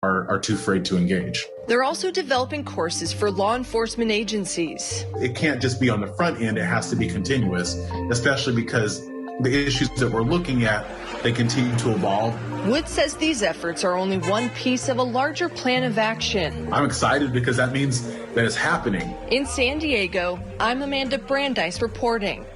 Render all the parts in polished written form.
are too afraid to engage. They're also developing courses for law enforcement agencies. It can't just be on the front end, it has to be continuous, especially because the issues that we're looking at, they continue to evolve. Wood says these efforts are only one piece of a larger plan of action. I'm excited because that means that it's happening. In San Diego, I'm Amanda Brandeis reporting.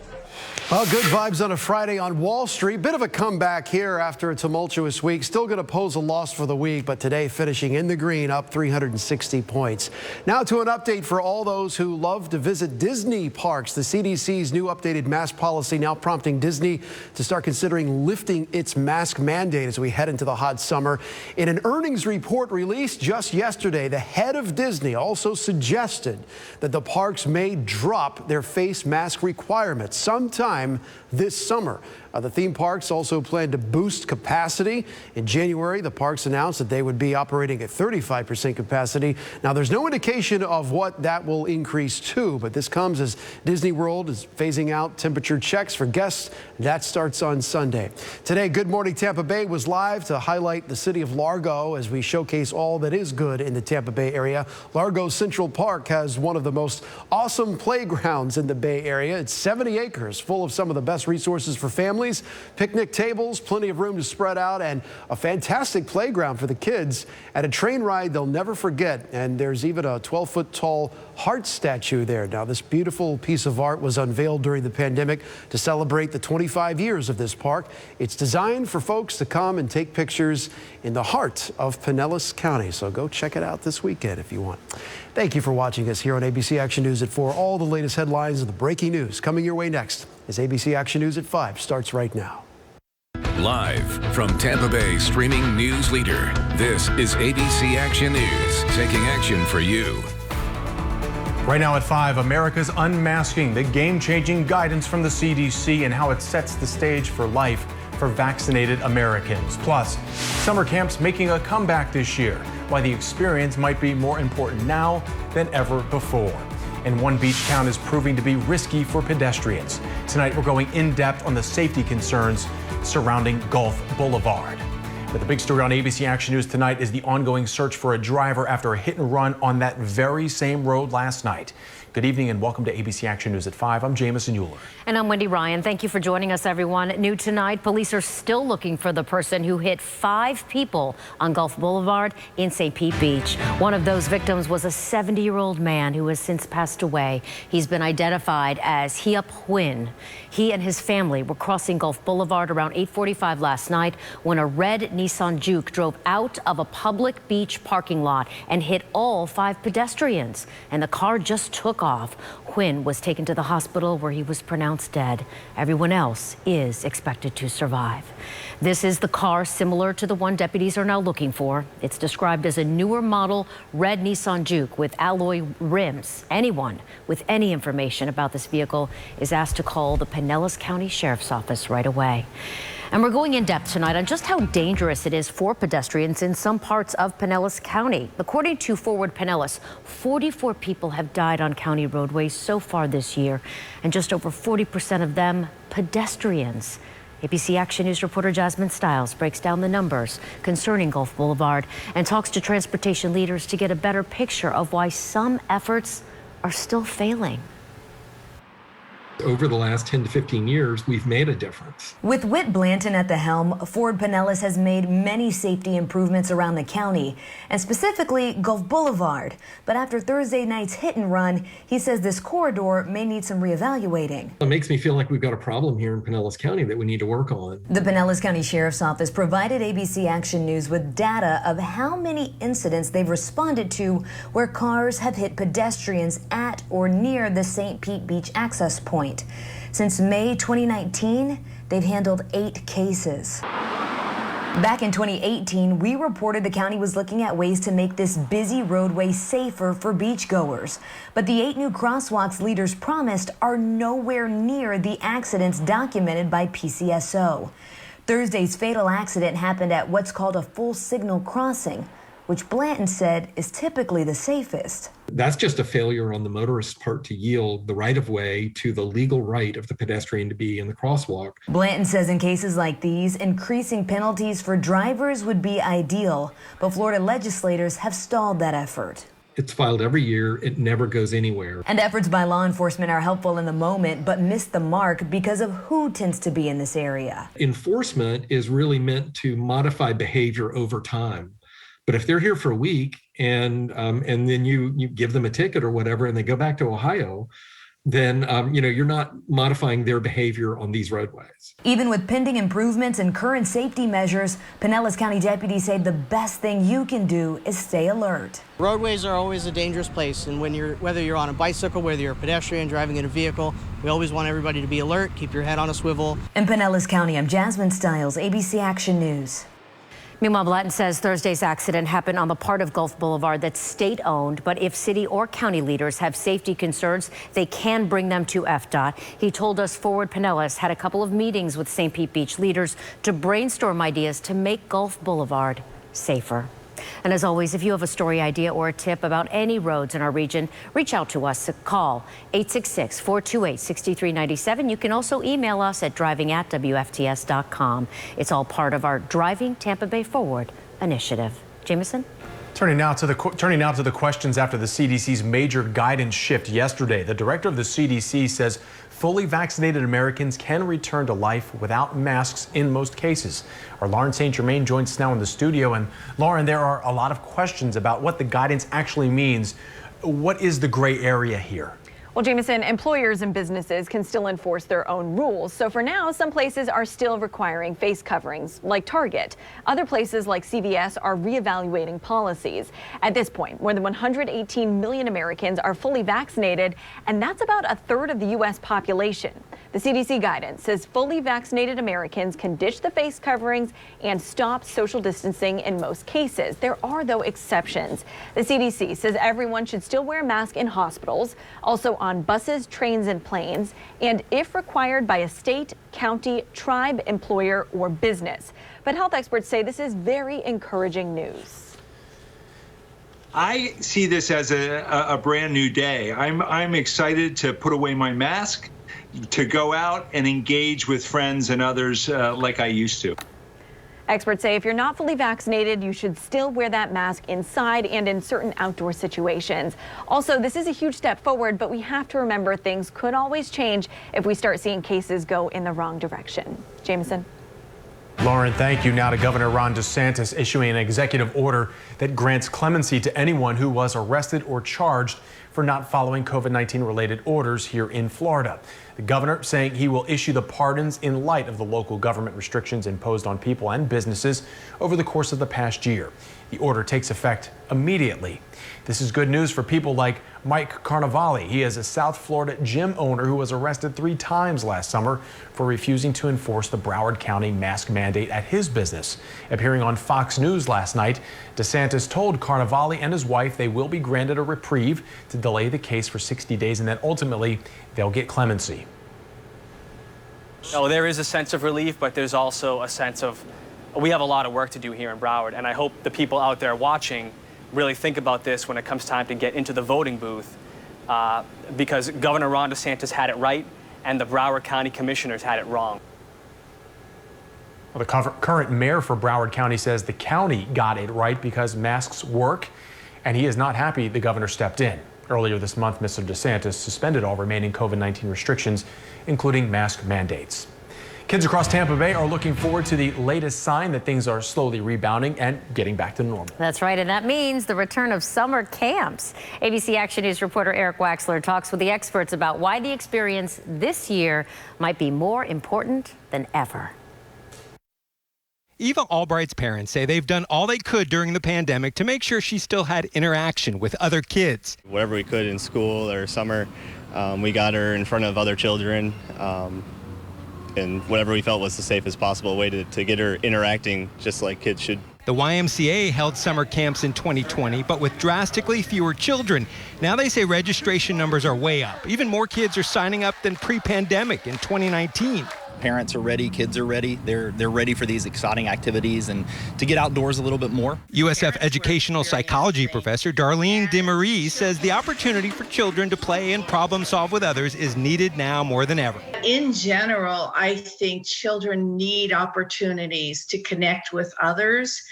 Well, good vibes on a Friday on Wall Street. Bit of a comeback here after a tumultuous week. Still going to pose a loss for the week, but today finishing in the green, up 360 points. Now to an update for all those who love to visit Disney parks. The CDC's new updated mask policy now prompting Disney to start considering lifting its mask mandate as we head into the hot summer. In an earnings report released just yesterday, the head of Disney also suggested that the parks may drop their face mask requirements sometime this summer. The theme parks also plan to boost capacity. In January, the parks announced that they would be operating at 35% capacity. Now, there's no indication of what that will increase to, but this comes as Disney World is phasing out temperature checks for guests. That starts on Sunday. Today, Good Morning Tampa Bay was live to highlight the city of Largo as we showcase all that is good in the Tampa Bay area. Largo Central Park has one of the most awesome playgrounds in the Bay Area. It's 70 acres, full of some of the best resources for families. Picnic tables, plenty of room to spread out, and a fantastic playground for the kids. At a train ride they'll never forget, and there's even a 12-foot tall heart statue there. Now, this beautiful piece of art was unveiled during the pandemic to celebrate the 25 years of this park. It's designed for folks to come and take pictures in the heart of Pinellas County, so go check it out this weekend if you want. Thank you for watching us here on ABC Action News at 4. All the latest headlines and the breaking news coming your way next as ABC Action News at 5 starts right now. Live from Tampa Bay streaming news leader, this is ABC Action News, taking action for you. Right now at 5, America's unmasking, the game-changing guidance from the CDC and how it sets the stage for life for vaccinated Americans. Plus, summer camps making a comeback this year, why the experience might be more important now than ever before. And one beach town is proving to be risky for pedestrians. Tonight, we're going in-depth on the safety concerns surrounding Gulf Boulevard. But the big story on ABC Action News tonight is the ongoing search for a driver after a hit and run on that very same road last night. Good evening and welcome to ABC Action News at 5. I'm Jamison Euler. And I'm Wendy Ryan. Thank you for joining us, everyone. New tonight, police are still looking for the person who hit 5 people on Gulf Boulevard in St. Pete Beach. One of those victims was a 70-year-old man who has since passed away. He's been identified as Hiep Huynh. He and his family were crossing Gulf Boulevard around 8:45 last night when a red Nissan Juke drove out of a public beach parking lot and hit all 5 pedestrians. And the car just took off. Huynh was taken to the hospital where he was pronounced dead. Everyone else is expected to survive. This is the car similar to the one deputies are now looking for. It's described as a newer model red Nissan Juke with alloy rims. Anyone with any information about this vehicle is asked to call the Pinellas County Sheriff's Office right away. And we're going in depth tonight on just how dangerous it is for pedestrians in some parts of Pinellas County. According to Forward Pinellas, 44 people have died on county roadways so far this year, and just over 40% of them pedestrians. ABC Action News reporter Jasmine Stiles breaks down the numbers concerning Gulf Boulevard and talks to transportation leaders to get a better picture of why some efforts are still failing. Over the last 10 to 15 years, we've made a difference. With Whit Blanton at the helm, Ford Pinellas has made many safety improvements around the county, and specifically Gulf Boulevard. But after Thursday night's hit and run, he says this corridor may need some reevaluating. It makes me feel like we've got a problem here in Pinellas County that we need to work on. The Pinellas County Sheriff's Office provided ABC Action News with data of how many incidents they've responded to where cars have hit pedestrians at or near the St. Pete Beach access point. Since May 2019, they've handled 8 cases. Back in 2018, we reported the county was looking at ways to make this busy roadway safer for beachgoers. But the 8 new crosswalks leaders promised are nowhere near the accidents documented by PCSO. Thursday's fatal accident happened at what's called a full signal crossing, which Blanton said is typically the safest. That's just a failure on the motorist's part to yield the right of way to the legal right of the pedestrian to be in the crosswalk. Blanton says in cases like these, increasing penalties for drivers would be ideal, but Florida legislators have stalled that effort. It's filed every year. It never goes anywhere. And efforts by law enforcement are helpful in the moment, but miss the mark because of who tends to be in this area. Enforcement is really meant to modify behavior over time. But if they're here for a week and then you give them a ticket or whatever and they go back to Ohio, then you're not modifying their behavior on these roadways. Even with pending improvements and current safety measures, Pinellas County deputies say the best thing you can do is stay alert. Roadways are always a dangerous place, and whether you're on a bicycle, whether you're a pedestrian driving in a vehicle, we always want everybody to be alert, keep your head on a swivel. In Pinellas County, I'm Jasmine Stiles, ABC Action News. Meanwhile, Blanton says Thursday's accident happened on the part of Gulf Boulevard that's state-owned, but if city or county leaders have safety concerns, they can bring them to FDOT. He told us Forward Pinellas had a couple of meetings with St. Pete Beach leaders to brainstorm ideas to make Gulf Boulevard safer. And as always, if you have a story idea or a tip about any roads in our region, reach out to us. Call 866-428-6397. You can also email us at driving@WFTS.com. It's all part of our Driving Tampa Bay Forward initiative. Jameson? Turning now to the questions after the CDC's major guidance shift yesterday. The director of the CDC says fully vaccinated Americans can return to life without masks in most cases. Our Lauren St. Germain joins us now in the studio. And Lauren, there are a lot of questions about what the guidance actually means. What is the gray area here? Well, Jameson, employers and businesses can still enforce their own rules. So for now, some places are still requiring face coverings, like Target. Other places like CVS are reevaluating policies. At this point, more than 118 million Americans are fully vaccinated, and that's about a third of the U.S. population. The CDC guidance says fully vaccinated Americans can ditch the face coverings and stop social distancing in most cases. There are, though, exceptions. The CDC says everyone should still wear a mask in hospitals, also on buses, trains, and planes, and if required by a state, county, tribe, employer, or business. But health experts say this is very encouraging news. I see this as a brand new day. I'm excited to put away my mask, to go out and engage with friends and others like I used to. Experts say if you're not fully vaccinated, you should still wear that mask inside and in certain outdoor situations. Also, this is a huge step forward, but we have to remember things could always change if we start seeing cases go in the wrong direction. Jameson. Lauren, thank you. Now to Governor Ron DeSantis issuing an executive order that grants clemency to anyone who was arrested or charged for not following COVID-19 related orders here in Florida. The governor saying he will issue the pardons in light of the local government restrictions imposed on people and businesses over the course of the past year. The order takes effect immediately. This is good news for people like Mike Carnevale. He is a South Florida gym owner who was arrested 3 times last summer for refusing to enforce the Broward County mask mandate at his business. Appearing on Fox News last night, DeSantis told Carnevale and his wife they will be granted a reprieve to delay the case for 60 days and then ultimately they'll get clemency. No, there is a sense of relief, but there's also a sense of we have a lot of work to do here in Broward, and I hope the people out there watching really think about this when it comes time to get into the voting booth, because Governor Ron DeSantis had it right and the Broward County commissioners had it wrong. Well, the current mayor for Broward County says the county got it right because masks work, and he is not happy the governor stepped in. Earlier this month, Mr. DeSantis suspended all remaining COVID-19 restrictions, including mask mandates. Kids across Tampa Bay are looking forward to the latest sign that things are slowly rebounding and getting back to normal. That's right, and that means the return of summer camps. ABC Action News reporter Eric Waxler talks with the experts about why the experience this year might be more important than ever. Eva Albright's parents say they've done all they could during the pandemic to make sure she still had interaction with other kids. Whatever we could in school or summer, we got her in front of other children. And whatever we felt was the safest possible way to get her interacting just like kids should. The YMCA held summer camps in 2020, but with drastically fewer children. Now they say registration numbers are way up. Even more kids are signing up than pre-pandemic in 2019. parents are ready, kids are ready. They're ready for these exciting activities and to get outdoors a little bit more. USF educational psychology professor Darlene DeMarie says the opportunity for children to play and problem solve with others is needed now more than ever. In general, I think children need opportunities to connect with others.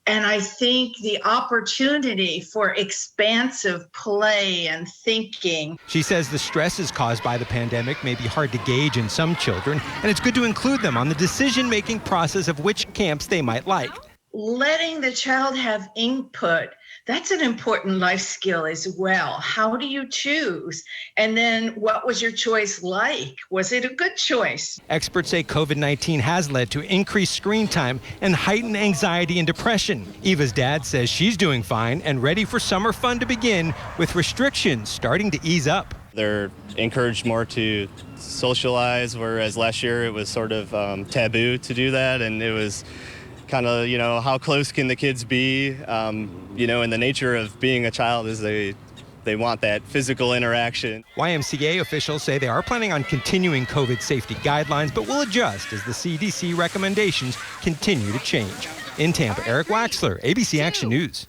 And I think the opportunity for expansive play and thinking. She says the stresses caused by the pandemic may be hard to gauge in some children, and it's good to include them on the decision-making process of which camps they might like. Letting the child have input, that's an important life skill as well. How do you choose? And then what was your choice like? Was it a good choice? Experts say COVID-19 has led to increased screen time and heightened anxiety and depression. Eva's dad says she's doing fine and ready for summer fun to begin, with restrictions starting to ease up. They're encouraged more to socialize, whereas last year it was sort of taboo to do that, and it was kind of, how close can the kids be? And the nature of being a child is they want that physical interaction. YMCA officials say they are planning on continuing COVID safety guidelines, but will adjust as the CDC recommendations continue to change. In Tampa, Eric Waxler, ABC Action News.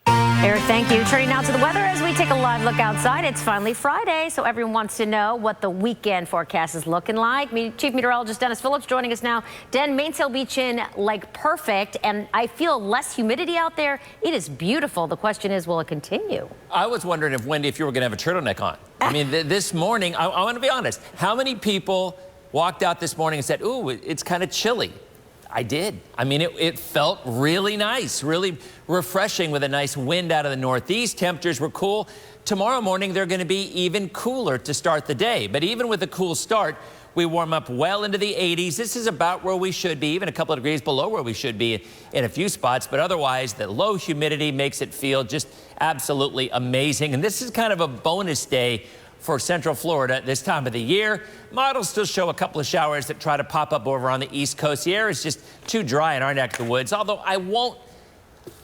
Eric, thank you. Turning now to the weather as we take a live look outside. It's finally Friday, so everyone wants to know what the weekend forecast is looking like. Chief Meteorologist Dennis Phillips joining us now. Den, Mainsail Beach in like perfect, and I feel less humidity out there. It is beautiful. The question is, will it continue? I was wondering if, Wendy, if you were going to have a turtleneck on. I mean, this morning, I want to be honest. How many people walked out this morning and said, ooh, it's kind of chilly? I did. I mean, it felt really nice, really refreshing with a nice wind out of the northeast. Temperatures were cool. Tomorrow morning, they're going to be even cooler to start the day. But even with a cool start, we warm up well into the 80s. This is about where we should be, even a couple of degrees below where we should be in a few spots. But otherwise, the low humidity makes it feel just absolutely amazing. And this is kind of a bonus day for Central Florida this time of the year. Models still show a couple of showers that try to pop up over on the East Coast. The air is just too dry in our neck of the woods, although I won't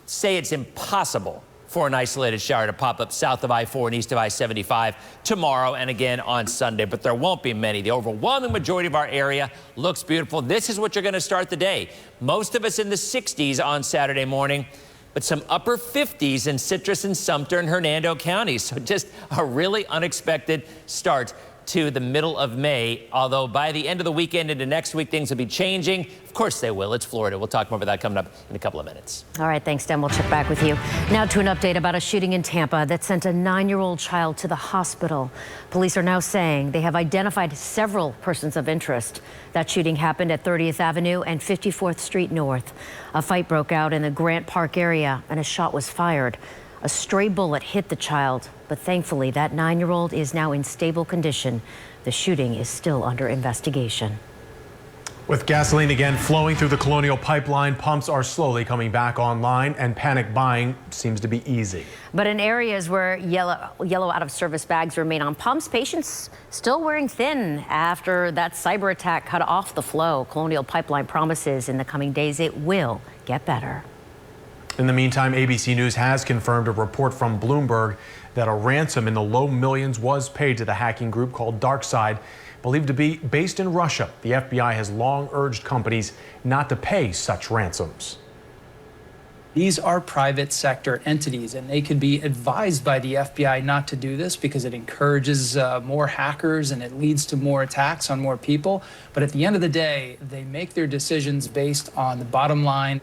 say it's impossible for an isolated shower to pop up south of I-4 and east of I-75 tomorrow and again on Sunday, but there won't be many. The overwhelming majority of our area looks beautiful. This is what you're going to start the day. Most of us in the 60s on Saturday morning, but some upper 50s in Citrus and Sumter and Hernando counties. So just a really unexpected start to the middle of May, although by the end of the weekend into next week, things will be changing. Of course they will. It's Florida. We'll talk more about that coming up in a couple of minutes. All right, thanks, Dan. We'll check back with you. Now to an update about a shooting in Tampa that sent a 9-year-old child to the hospital. Police are now saying they have identified several persons of interest. That shooting happened at 30th Avenue and 54th Street North. A fight broke out in the Grant Park area and a shot was fired. A stray bullet hit the child, but thankfully that 9-year-old is now in stable condition. The shooting is still under investigation. With gasoline again flowing through the Colonial Pipeline, pumps are slowly coming back online and panic buying seems to be easy. But in areas where yellow out-of-service bags remain on pumps, patients still wearing thin after that cyber attack cut off the flow. Colonial Pipeline promises in the coming days it will get better. In the meantime, ABC News has confirmed a report from Bloomberg that a ransom in the low millions was paid to the hacking group called DarkSide, believed to be based in Russia. The FBI has long urged companies not to pay such ransoms. These are private sector entities, and they could be advised by the FBI not to do this because it encourages more hackers and it leads to more attacks on more people. But at the end of the day, they make their decisions based on the bottom line.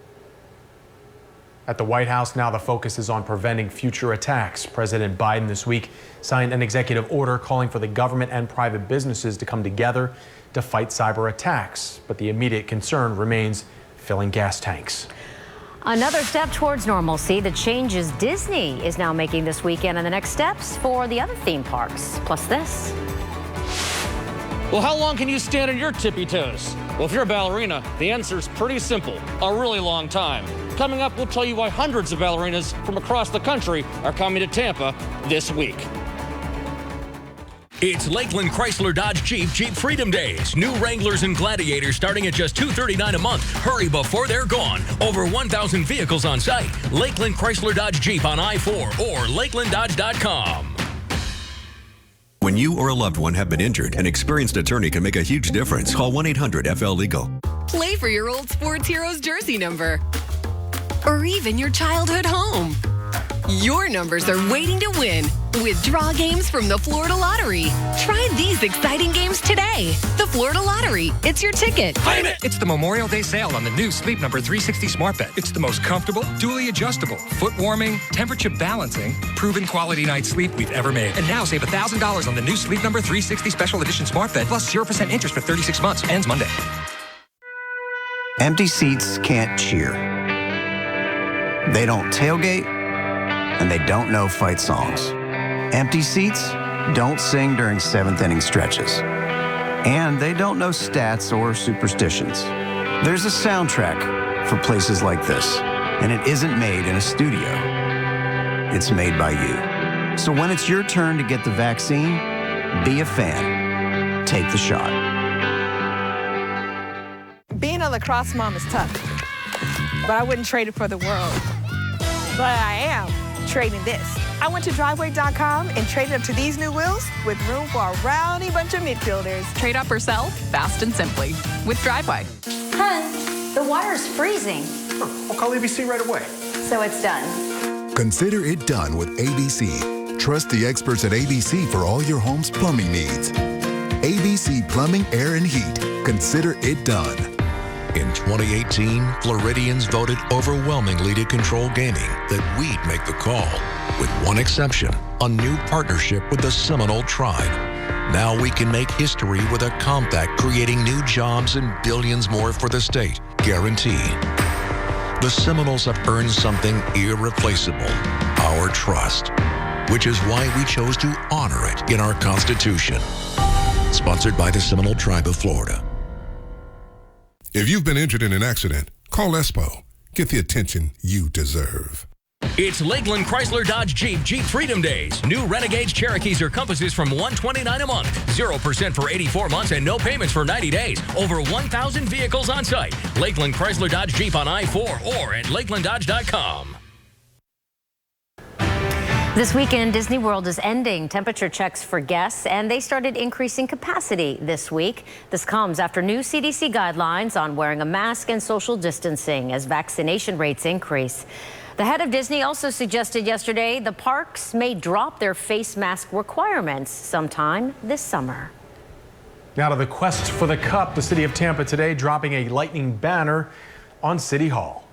At the White House, now the focus is on preventing future attacks. President Biden this week signed an executive order calling for the government and private businesses to come together to fight cyber attacks. But the immediate concern remains filling gas tanks. Another step towards normalcy, the changes Disney is now making this weekend, and the next steps for the other theme parks. Plus this. Well, how long can you stand on your tippy toes? Well, if you're a ballerina, the answer is pretty simple, a really long time. Coming up, we'll tell you why hundreds of ballerinas from across the country are coming to Tampa this week. It's Lakeland Chrysler Dodge Jeep Freedom Days. New Wranglers and Gladiators starting at just $239 a month. Hurry before they're gone. Over 1,000 vehicles on site. Lakeland Chrysler Dodge Jeep on I-4 or LakelandDodge.com. When you or a loved one have been injured, an experienced attorney can make a huge difference. Call 1-800-FL-LEGAL. Play for your old sports heroes jersey number. Or even your childhood home. Your numbers are waiting to win with draw games from the Florida Lottery. Try these exciting games today. The Florida Lottery. It's your ticket. Claim it! It's the Memorial Day sale on the new Sleep Number 360 Smart Bed. It's the most comfortable, dually adjustable, foot warming, temperature balancing, proven quality night's sleep we've ever made. And now save $1,000 on the new Sleep Number 360 Special Edition Smart Bed plus 0% interest for 36 months. Ends Monday. Empty seats can't cheer. They don't tailgate, and they don't know fight songs. Empty seats don't sing during seventh inning stretches. And they don't know stats or superstitions. There's a soundtrack for places like this, and it isn't made in a studio. It's made by you. So when it's your turn to get the vaccine, be a fan. Take the shot. Being a lacrosse mom is tough, but I wouldn't trade it for the world. But I am trading this. I went to driveway.com and traded up to these new wheels with room for a rowdy bunch of midfielders. Trade up or sell, fast and simply, with Driveway. Hun, the water's freezing. I'll call ABC right away. So it's done. Consider it done with ABC. Trust the experts at ABC for all your home's plumbing needs. ABC Plumbing, Air, and Heat. Consider it done. In 2018, Floridians voted overwhelmingly to control gaming that we'd make the call. With one exception, a new partnership with the Seminole Tribe. Now we can make history with a compact creating new jobs and billions more for the state, guaranteed. The Seminoles have earned something irreplaceable, our trust, which is why we chose to honor it in our Constitution. Sponsored by the Seminole Tribe of Florida. If you've been injured in an accident, call Espo. Get the attention you deserve. It's Lakeland Chrysler Dodge Jeep Freedom Days. New Renegades, Cherokees, or Compasses from $129 a month. 0% for 84 months and no payments for 90 days. Over 1,000 vehicles on site. Lakeland Chrysler Dodge Jeep on I-4 or at lakelanddodge.com. This weekend, Disney World is ending temperature checks for guests, and they started increasing capacity this week. This comes after new CDC guidelines on wearing a mask and social distancing as vaccination rates increase. The head of Disney also suggested yesterday the parks may drop their face mask requirements sometime this summer. Now to the quest for the cup. The city of Tampa today dropping a lightning banner on City Hall.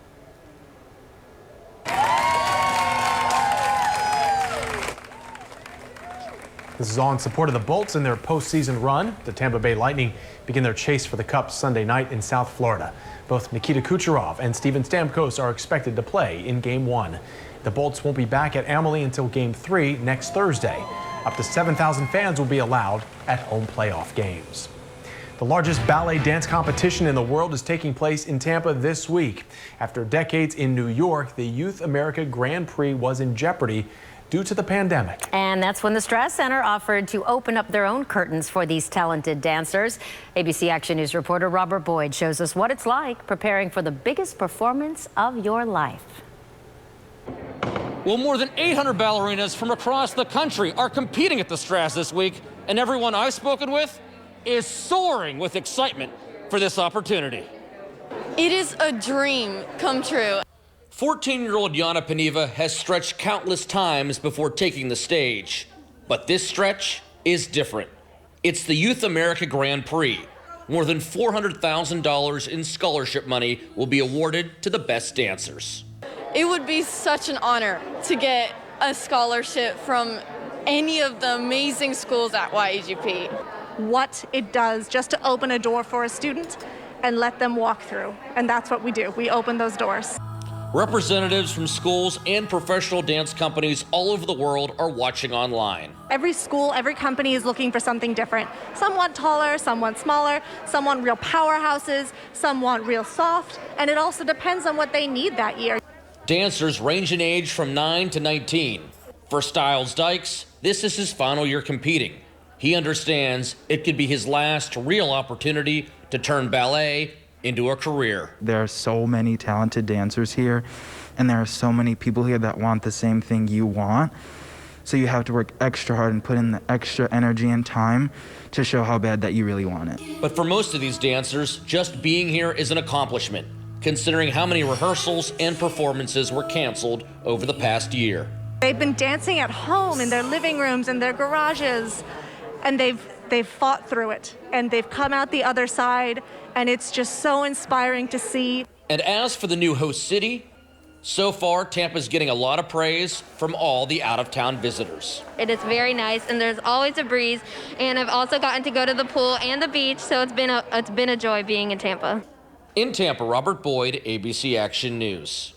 This is all in support of the Bolts in their postseason run. The Tampa Bay Lightning begin their chase for the Cup Sunday night in South Florida. Both Nikita Kucherov and Steven Stamkos are expected to play in Game 1. The Bolts won't be back at Amalie until Game 3 next Thursday. Up to 7,000 fans will be allowed at home playoff games. The largest ballet dance competition in the world is taking place in Tampa this week. After decades in New York, the Youth America Grand Prix was in jeopardy due to the pandemic. And that's when the Straz Center offered to open up their own curtains for these talented dancers. ABC Action News reporter Robert Boyd shows us what it's like preparing for the biggest performance of your life. Well, more than 800 ballerinas from across the country are competing at the Straz this week, and everyone I've spoken with is soaring with excitement for this opportunity. It is a dream come true. 14-year-old Yana Paniva has stretched countless times before taking the stage. But this stretch is different. It's the Youth America Grand Prix. More than $400,000 in scholarship money will be awarded to the best dancers. It would be such an honor to get a scholarship from any of the amazing schools at YAGP. What it does just to open a door for a student and let them walk through. And that's what we do. We open those doors. Representatives from schools and professional dance companies all over the world are watching online. Every school, every company is looking for something different. Some want taller, some want smaller, some want real powerhouses, some want real soft, and it also depends on what they need that year. Dancers range in age from 9 to 19. For Styles Dykes, this is his final year competing. He understands it could be his last real opportunity to turn ballet into a career. There are so many talented dancers here, and there are so many people here that want the same thing you want. So you have to work extra hard and put in the extra energy and time to show how bad that you really want it. But for most of these dancers, just being here is an accomplishment, considering how many rehearsals and performances were canceled over the past year. They've been dancing at home in their living rooms and their garages, and they've fought through it, and they've come out the other side, and it's just so inspiring to see. And as for the new host city, so far, Tampa's getting a lot of praise from all the out-of-town visitors. It is very nice, and there's always a breeze, and I've also gotten to go to the pool and the beach, so it's been a joy being in Tampa. In Tampa, Robert Boyd, ABC Action News.